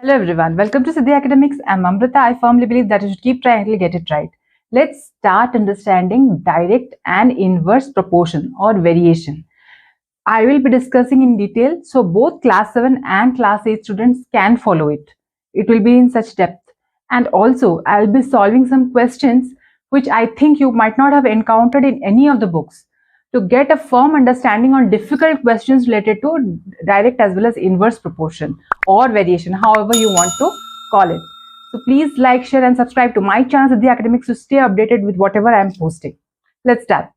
Hello everyone, welcome to Siddhi Academics. I'm Amrita. I firmly believe that you should keep trying until you get it right. Let's start understanding direct and inverse proportion or variation. I will be discussing in detail so both class 7 and class 8 students can follow it. It will be in such depth. And also, I'll be solving some questions which I think you might not have encountered in any of the books to get a firm understanding on difficult questions related to direct as well as inverse proportion or variation, however you want to call it. So please like, share, and subscribe to my channel, Siddhi Academics, to stay updated with whatever I am posting. Let's start.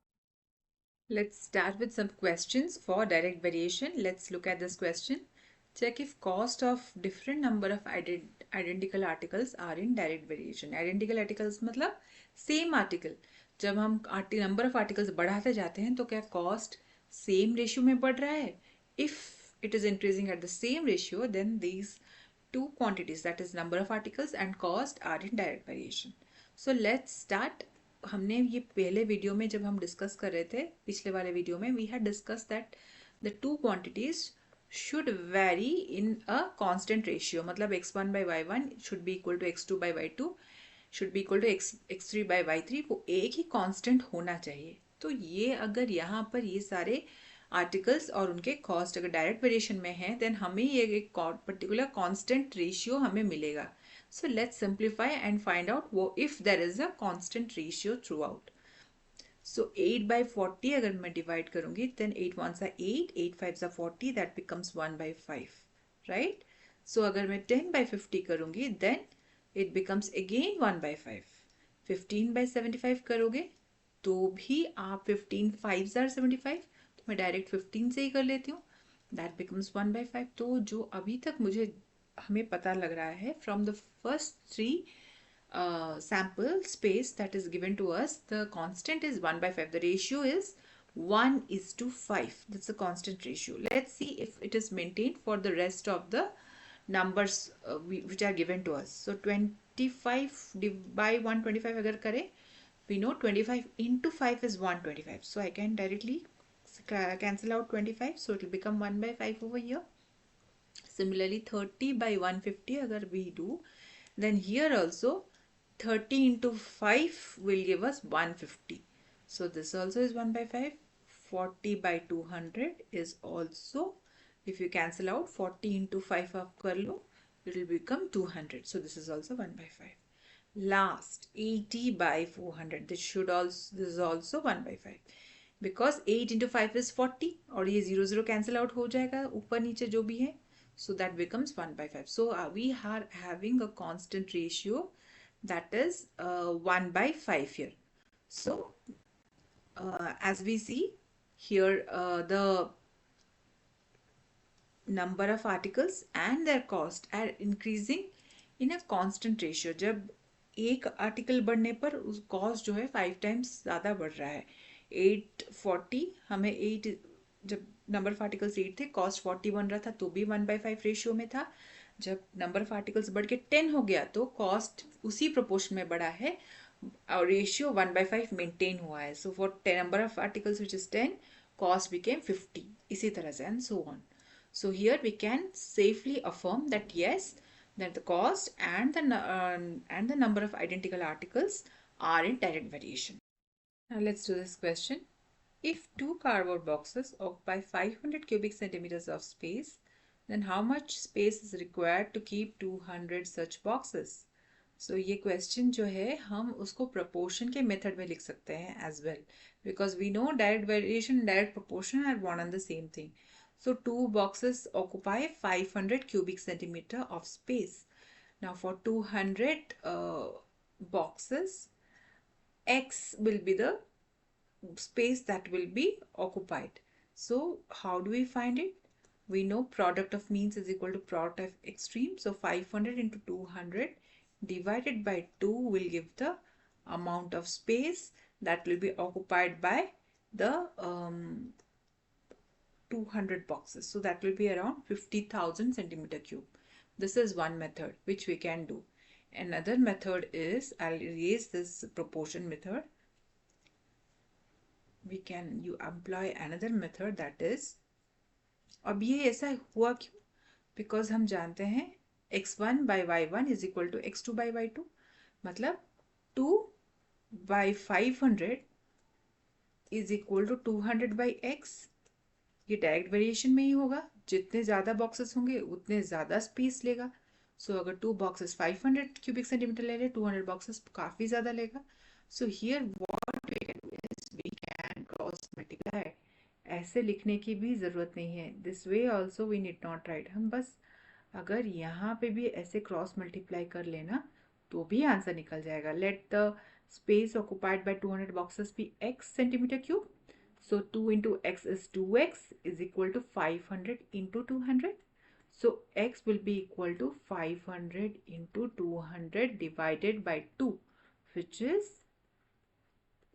Let's start with some questions for direct variation. Let's look at this question. Check if cost of different number of identical articles are in direct variation. Identical articles मतलब same article. जब हम number of articles बढ़ाते जाते हैं तो क्या cost same ratio में बढ़ रहा है? If it is increasing at the same ratio, then these two quantities, that is number of articles and cost, are in direct variation. So let's start. हमने ये पहले वीडियो में जब हम डिस्कस कर रहे थे, पिछले वाले वीडियो में we had discuss that the two quantities should vary in a constant ratio. मतलब x1 by y1 should be equal to x2 by y2 should be equal to x3 by y3. वो एक ही constant होना चाहिए. तो ये अगर यहाँ पर ये सारे आर्टिकल्स और उनके कॉस्ट अगर डायरेक्ट वेरिएशन में है, देन हमें ये एक पर्टिकुलर कांस्टेंट रेशियो हमें मिलेगा. So let's simplify and find out if there is a constant ratio throughout. So 8 by 40 अगर मैं divide करूँगी, then 8 ones are 8, 8 fives are 40, that becomes 1 by 5, right? So अगर मैं 10 by 50 करूँगी, then it becomes again 1 by 5. 15 by 75 करोगे तो भी आप 15 fives are 75, तो मैं डायरेक्ट 15 से ही कर लेती हूँ. That becomes 1 by 5. तो जो अभी तक मुझे हमें पता लग रहा है from the first three sample space that is given to us, the constant is 1 by 5. The ratio is 1:5. That's the constant ratio. Let's see if it is maintained for the rest of the numbers which are given to us. So 25 by 125 अगर करें, we know 25 into 5 is 125. So I can directly cancel out 25. So it will become 1 by 5 over here. Similarly, 30 by 150 agar we do, then here also 30 into 5 will give us 150. So this also is 1 by 5. 40 by 200 is also, if you cancel out 40 into 5 up kar lo, it will become 200. So this is also 1 by 5. Last, 80 by 400. This is also 1 by 5. Because 8 into 5 is 40 और ये 0 0 cancel out हो जाएगा ऊपर नीचे जो भी है. So that becomes 1 by 5. So we are having a constant ratio that is 1 by 5 here. So as we see here, the number of articles and their cost are increasing in a constant ratio. जब एक article बढ़ने पर उस cost जो है 5 times ज़्यादा बढ़ रहा है. 840 हमें 8 जब नंबर ऑफ आर्टिकल्स 8 थे, कॉस्ट 40 बन रहा था तो भी 1 by 5 रेशियो में था. जब नंबर ऑफ आर्टिकल्स बढ़ के 10 हो गया तो कॉस्ट उसी प्रोपोर्शन में बढ़ा है और रेशियो 1 by 5 मेंटेन हुआ है. So for number of articles which is 10, cost became 50. इसी तरह से and so on. So here we can safely affirm that yes, that the cost and the number of identical articles are in direct variation. Now let's do this question. If two cardboard boxes occupy 500 cubic centimeters of space, then how much space is required to keep 200 such boxes? So ये question जो है हम उसको proportion के method में लिख सकते हैं as well, because we know direct variation and direct proportion are one and the same thing. So two boxes occupy 500 cubic centimeter of space. Now for 200 boxes, x will be the space that will be occupied. So how do we find it? We know product of means is equal to product of extreme. So 500 into 200 divided by 2 will give the amount of space that will be occupied by the 200 boxes. So that will be around 50,000 centimeter cube. This is one method which we can do. Another method is, I'll erase this proportion method. You employ another method, that is, अब ये ऐसा हुआ क्यों? Because हम जानते हैं x1 by y1 is equal to x2 by y2, मतलब 2 by 500 is equal to 200 by x. ये डायरेक्ट वेरिएशन में ही होगा, जितने ज़्यादा बॉक्सेस होंगे उतने ज़्यादा स्पेस लेगा. सो अगर 2 बॉक्सेस 500 क्यूबिक सेंटीमीटर ले रहे, 200 बॉक्सेस काफ़ी ज़्यादा लेगा. So here what we can do is we can cross multiply. ऐसे लिखने की भी ज़रूरत नहीं है. This way also we need not write. हम बस अगर यहाँ पे भी ऐसे क्रॉस मल्टीप्लाई कर लेना तो भी आंसर निकल जाएगा. Let the space occupied by 200 boxes be x centimetre cube. So 2 into x is 2x is equal to 500 into 200. So x will be equal to 500 into 200 divided by 2, which is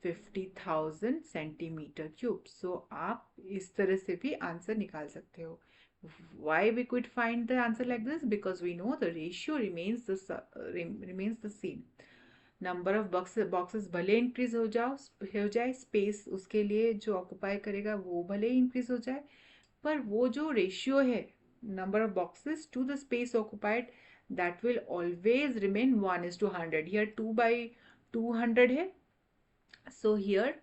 50,000 centimetre cube. सो आप इस तरह से भी answer निकाल सकते हो. Why we could find the answer like this? Because we know the ratio remains the same. Number of boxes भले increase हो जाए, स्पेस उसके लिए जो ऑक्युपाई करेगा वो भले इंक्रीज हो जाए, पर वो जो रेशियो है number of boxes to the space occupied that will always remain 1:100. Here 2/200 है. सो हियर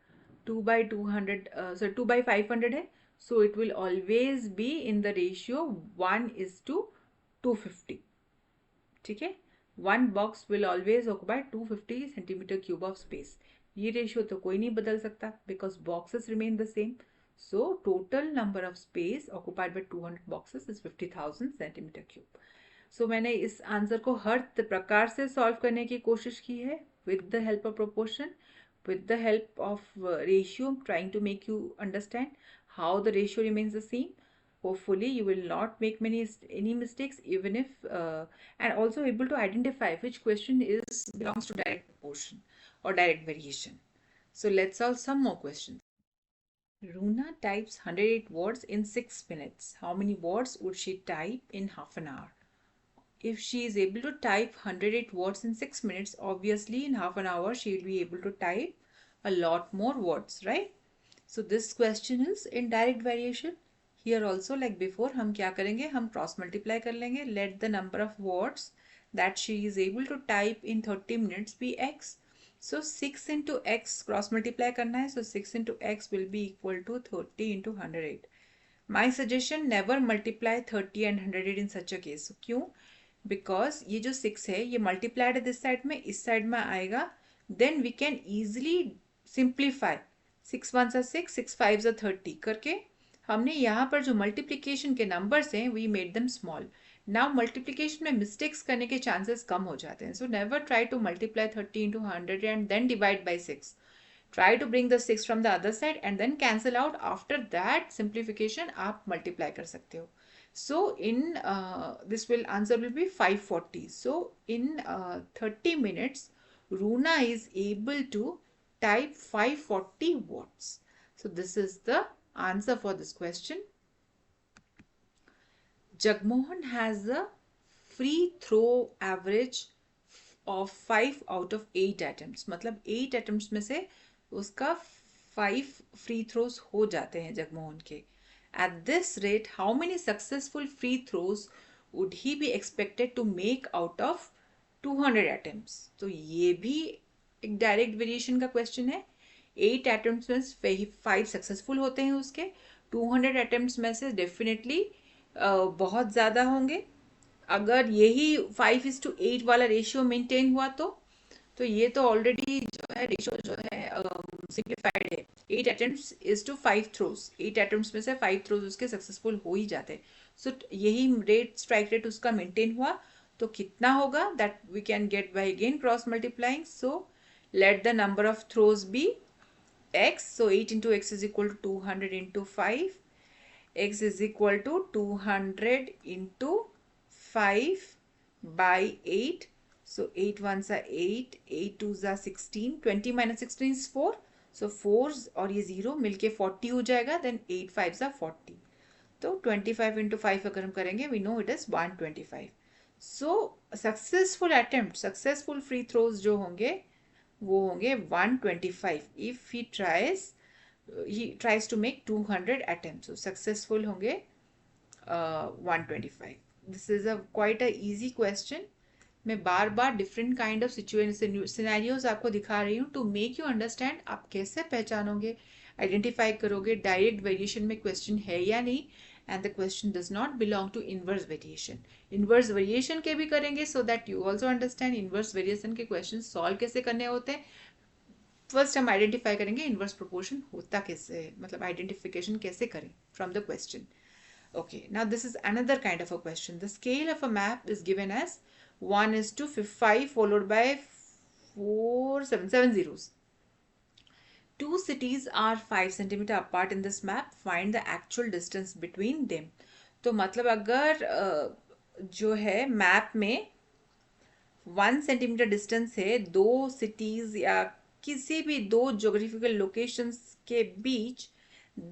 2/200 2 by 500 है. So it will always be in the ratio 1:250. ठीक है. One box will always occupy 250 centimeter cube of space. ये ratio तो कोई नहीं बदल सकता because boxes remain the same. So total number of space occupied by 200 boxes is 50,000 centimeter cube. So मैंने इस आंसर को हर प्रकार से सॉल्व करने की कोशिश की है with the help of proportion, with the help of ratio, trying to make you understand how the ratio remains the same. Hopefully you will not make any mistakes, even if and also able to identify which question belongs to direct proportion or direct variation. So let's solve some more questions. Runa types 108 words in 6 minutes. How many words would she type in half an hour? If she is able to type 108 words in 6 minutes, obviously in half an hour she will be able to type a lot more words, right? So this question is in direct variation. Here also like before हम क्या करेंगे, हम cross multiply कर लेंगे. Let the number of words that she is able to type in 30 minutes be x. So 6 into x cross multiply करना है. So 6 into x will be equal to 30 into 108. My suggestion, never multiply 30 and 108 in such a case. क्यों? Because ये जो 6 है ये multiplied है this side में, इस side में आएगा. Then we can easily simplify. 6 1s are 6, 6 5s are 30 करके हमने यहाँ पर जो मल्टीप्लिकेशन के नंबर्स हैं we made them small. Now multiplication में मिस्टेक्स करने के चांसेस कम हो जाते हैं. So never try to multiply 30 into 100 and then divide by 6. Try to bring the 6 from the other side and then cancel out. After that simplification आप multiply कर सकते हो. So in this will answer will be 540. So in 30 minutes Runa is able to type 540 words. So this is the answer for this question. Jagmohan has a free throw average of 5 out of 8 attempts. मतलब 8 attempts में से उसका 5 free throws हो जाते हैं जगमोहन के. At this rate, how many successful free throws would he be expected to make out of 200 attempts? तो ये भी एक डायरेक्ट वेरिएशन का क्वेश्चन है. 8 attempts में 5 सक्सेसफुल होते हैं उसके. 200 attempts में से डेफिनेटली बहुत ज़्यादा होंगे. अगर यही 5:8 वाला रेशियो मेंटेन हुआ तो ये तो ऑलरेडी जो है रेशियो जो है सिंप्लीफाइड है. 8 attempts is to 5 throws. 8 attempts में से 5 throws उसके सक्सेसफुल हो ही जाते हैं. सो यही रेट स्ट्राइक रेट उसका मेंटेन हुआ तो कितना होगा that we can get by again cross multiplying. So let the number of throws be x. So 8 into x is equal to 200 into 5. X is equal to 200 into 5 by 8. So 8 1s are 8, 8 2s are 16, 20 minus 16 is 4. So 4s और ये 0 मिलके 40 हो जाएगा. Then 8 5s are 40. तो 25 into 5 अगर हम करेंगे we know it is 125. So successful attempt, successful free throws जो होंगे वो होंगे 125 if he tries to make 200 attempts. So successful होंगे 125. This is a quite a easy question. मैं बार बार different kind of situation scenarios आपको दिखा रही हूँ टू मेक यू अंडरस्टैंड आप कैसे पहचानोगे, आइडेंटिफाई करोगे डायरेक्ट वेरिएशन में क्वेश्चन है या नहीं, and the question does not belong to inverse variation. Inverse variation के भी करेंगे so that you also understand inverse variation के क्वेश्चन सॉल्व कैसे करने होते हैं. फर्स्ट हम आइडेंटिफाई करेंगे इनवर्स प्रोपोर्शन होता कैसे है, मतलब आइडेंटिफिकेशन कैसे करें from the question. Okay, now this is another kind of a question. The scale of a map is given as 1 is to 5 followed by 7 zeros. Two cities are 5 centimeter apart in this map. Find the actual distance between them. तो मतलब अगर जो है map में 1 centimetre distance है दो cities या किसी भी दो जोग्राफिकल लोकेशंस के बीच,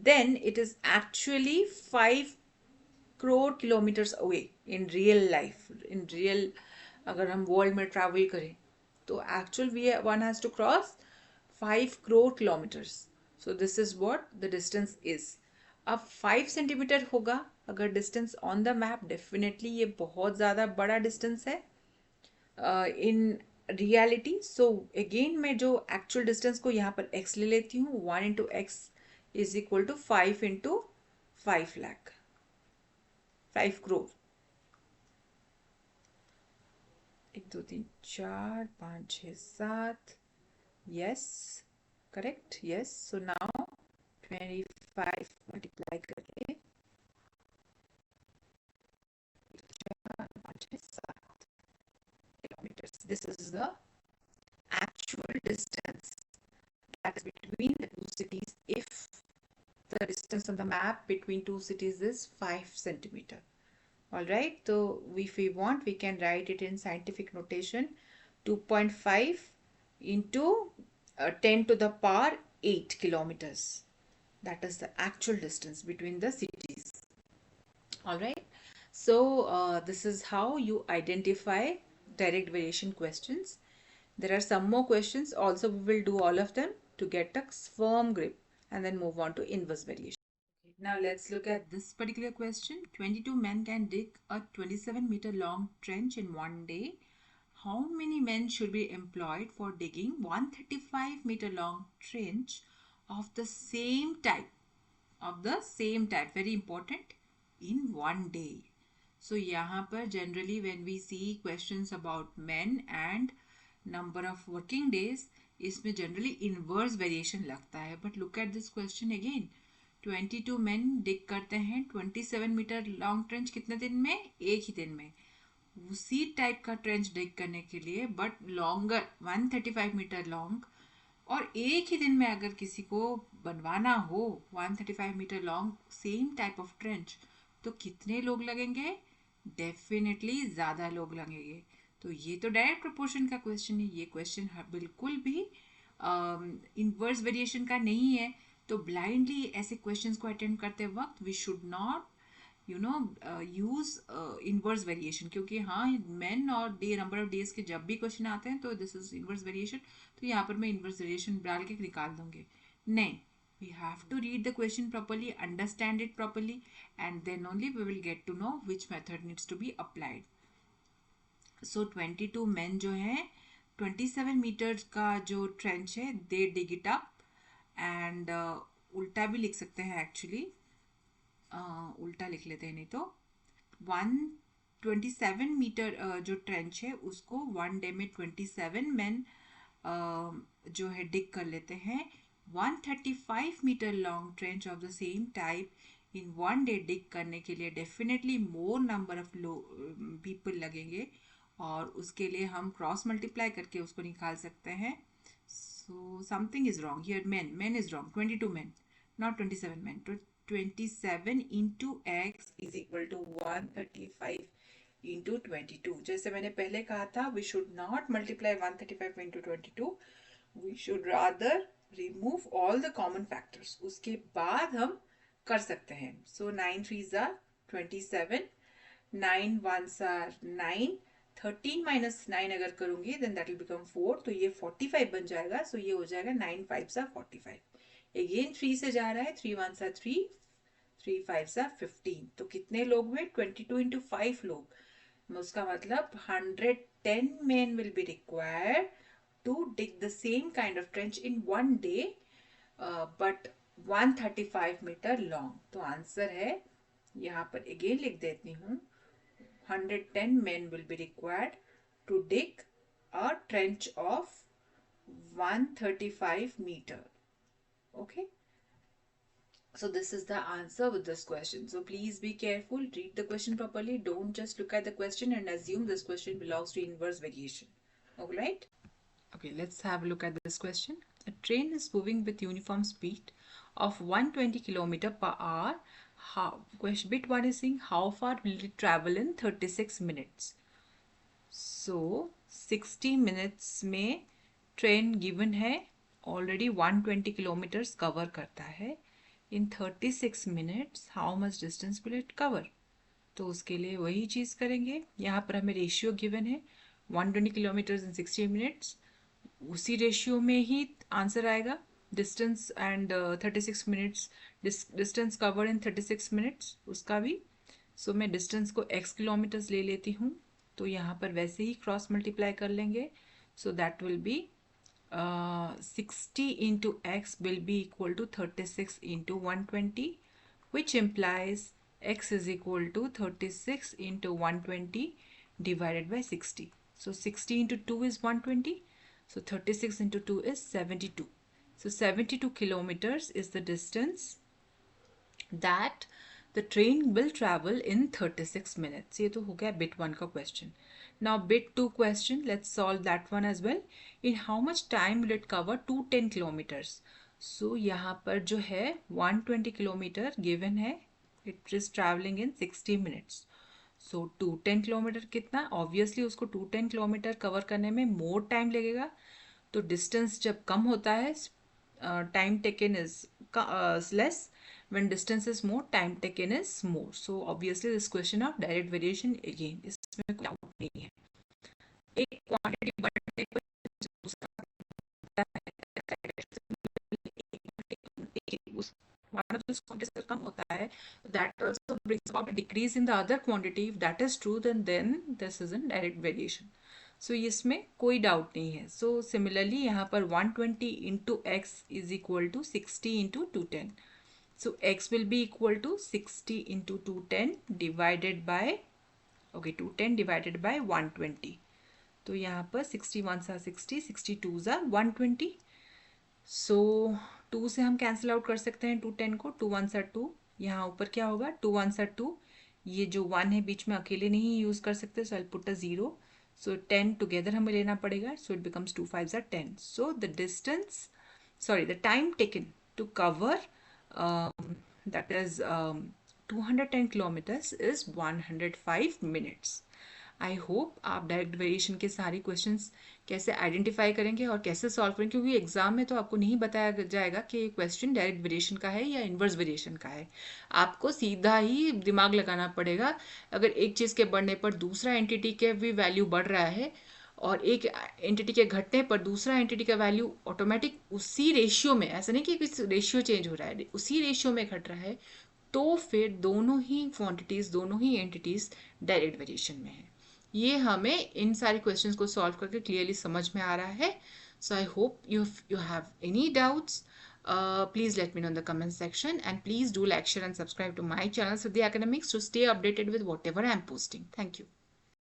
then it is actually 5 crore kilometers away in real life. In real, अगर हम वर्ल्ड में ट्रैवल करें तो actual we one has to cross 5 crore kilometers. So this is what the distance is. अब 5 centimetre होगा अगर distance on the map, definitely ये बहुत ज़्यादा बड़ा डिस्टेंस है इन रियलिटी. सो अगेन मैं जो एक्चुअल डिस्टेंस को यहाँ पर x ले लेती हूँ. 1 into x is equal to 5 into 5 lakh, 5 crore. 1 2 3 4 5 6 7. Yes, correct. Yes. So now 25 multiply करके 5 6 7 kilometers. This is the actual distance that is between the two cities if the distance on the map between two cities is 5 centimeter. All right. So if we want, we can write it in scientific notation. 2.5 into 10 to the power 8 kilometers. That is the actual distance between the cities. All right. So this is how you identify direct variation questions. There are some more questions. Also, we will do all of them to get a firm grip and then move on to inverse variation. Now let's look at this particular question. 22 men can dig a 27-meter long trench in one day. How many men should be employed for digging 135-meter long trench of the same type? Very important, in one day. So यहाँ पर generally when we see questions about men and number of working days, इसमें generally inverse variation लगता है. But look at this question again. 22 men dig करते हैं 27 metre long trench कितने दिन में? एक ही दिन में. उसी टाइप का ट्रेंच डिग करने के लिए बट लॉन्गर 135 मीटर लॉन्ग, और एक ही दिन में अगर किसी को बनवाना हो 135 metre long same type of trench, तो कितने लोग लगेंगे? डेफिनेटली ज़्यादा लोग लगेंगे. तो ये तो डायरेक्ट प्रोपोर्शन का क्वेश्चन है. ये क्वेश्चन बिल्कुल भी इनवर्स वेरिएशन का नहीं है. तो ब्लाइंडली ऐसे क्वेश्चंस को अटेम्प्ट करते वक्त we should not use inverse variation, क्योंकि हाँ मेन और डे नंबर ऑफ डेज के जब भी क्वेश्चन आते हैं तो दिस इज इनवर्स वेरिएशन, तो यहाँ पर मैं इनवर्स वेरिएशन डाल के निकाल दूंगी. नहीं, we have to read the question properly, understand it properly, and then only we will get to know which method needs to be applied. So 22 men जो हैं 27 मीटर का जो ट्रेंच है they dig it up, and उल्टा भी लिख सकते हैं एक्चुअली. उल्टा लिख लेते हैं नहीं तो 127 मीटर जो ट्रेंच है उसको वन डे में 27 मैन जो है डिग कर लेते हैं. 135 metre long trench of the same type in one day dig करने के लिए definitely more number of people लगेंगे, और उसके लिए हम क्रॉस मल्टीप्लाई करके उसको निकाल सकते हैं. So something is wrong here. men is wrong. 22 men, not 27 men. 27 into x is equal to 135 into 22. जैसे मैंने पहले कहा था, we should not multiply 135 into 22. We should rather remove all the common factors. उसके बाद हम कर सकते हैं. So 9 3s are 27, 9 1s are 9, 13 minus 9 अगर करूंगी then that will become 4, तो ये 45 बन जाएगा. So ये हो जाएगा 9 5s are 45. Again 3 से जा रहा है, 3 1s are 3, 3 5 सा 15, तो कितने लोग हुए? 22 into 5 लोग। उसका मतलब 110 men will be required to dig the same kind of trench in one day, but 135 meter long। तो आंसर है, यहाँ पर अगेन लिख देती हूँ, 110 men will be required to dig a trench of 135 meter. Okay, so this is the answer with this question. So please be careful, read the question properly, don't just look at the question and assume this question belongs to inverse variation. All right, okay, let's have a look at this question. A train is moving with uniform speed of 120 km per hour. How, question bit 1 is saying how far will it travel in 36 minutes? So 60 minutes में train given है, already 120 kilometres cover करता है। इन 36 minutes how much distance will it cover? तो उसके लिए वही चीज़ करेंगे, यहाँ पर हमें रेशियो गिवन है 120 किलोमीटर्स इन 60 मिनट्स, उसी रेशियो में ही आंसर आएगा। Distance and 36 minutes, distance cover in 36 minutes उसका भी। सो मैं डिस्टेंस को x किलोमीटर्स ले लेती हूँ, तो यहाँ पर वैसे ही क्रॉस मल्टीप्लाई कर लेंगे। So that will be 60 into x will be equal to 36 into 120, which implies x is equal to 36 into 120 divided by 60. So 60 into 2 is 120. So 36 into 2 is 72. So 72 kilometers is the distance that the train will travel in 36 minutes. ये तो हो गया bit 1 का question. Now bit 2 question, let's solve that one as well. In how much time will it cover 210 kilometers? So यहाँ पर जो है 120 kilometer given है, it is traveling in 60 minutes. So 210 kilometre कितना? ऑब्वियसली उसको 210 किलोमीटर कवर करने में more time लगेगा। तो डिस्टेंस जब कम होता है, time taken is less, when distance is more, time taken is more. So obviously this question of direct variation again, इसमें कोई डाउट नहीं है। एक क्वांटिटी बढ़ने पर दूसरा one of those quantities कम होता है, that also brings about a decrease in the other quantity. If that is true, then this is in direct variation. So इसमें कोई डाउट नहीं है। So similarly यहाँ पर 120 into x is equal to 60 into 210. So x will be equal to 60 into 210 divided by 120. तो यहाँ पर 61 सा 60, 62 सा 120. सो 2 से हम कैंसिल आउट कर सकते हैं 210 को, 2 1 सा 2, यहाँ ऊपर क्या होगा 2 1 सा 2, ये जो 1 है बीच में अकेले नहीं यूज़ कर सकते, सो I put a 0. So 10 together हमें लेना पड़ेगा, सो इट बिकम्स 2 5 सा 10. So the time taken to cover that is 210 kilometers is 105 minutes. I hope आप डायरेक्ट वेरिएशन के सारे क्वेश्चंस कैसे आइडेंटिफाई करेंगे और कैसे सॉल्व करेंगे, क्योंकि एग्जाम में तो आपको नहीं बताया जाएगा कि ये क्वेश्चन डायरेक्ट वेरिएशन का है या इन्वर्स वेरिएशन का है। आपको सीधा ही दिमाग लगाना पड़ेगा। अगर एक चीज़ के बढ़ने पर दूसरा एंटिटी के भी वैल्यू बढ़ रहा है और एक एंटिटी के घटने पर दूसरा एंटिटी का वैल्यू ऑटोमेटिक उसी रेशियो में, ऐसा नहीं कि रेशियो चेंज हो रहा है, उसी रेशियो में घट रहा है, तो फिर दोनों ही क्वांटिटीज, दोनों ही एंटिटीज डायरेक्ट वेरिएशन में है। ये हमें इन सारे क्वेश्चंस को सॉल्व करके क्लियरली समझ में आ रहा है। So I hope you have any doubts, please let me know in the comment section, and please do like, share and subscribe to my channel Siddhi Academics to stay updated with whatever I am posting. Thank you.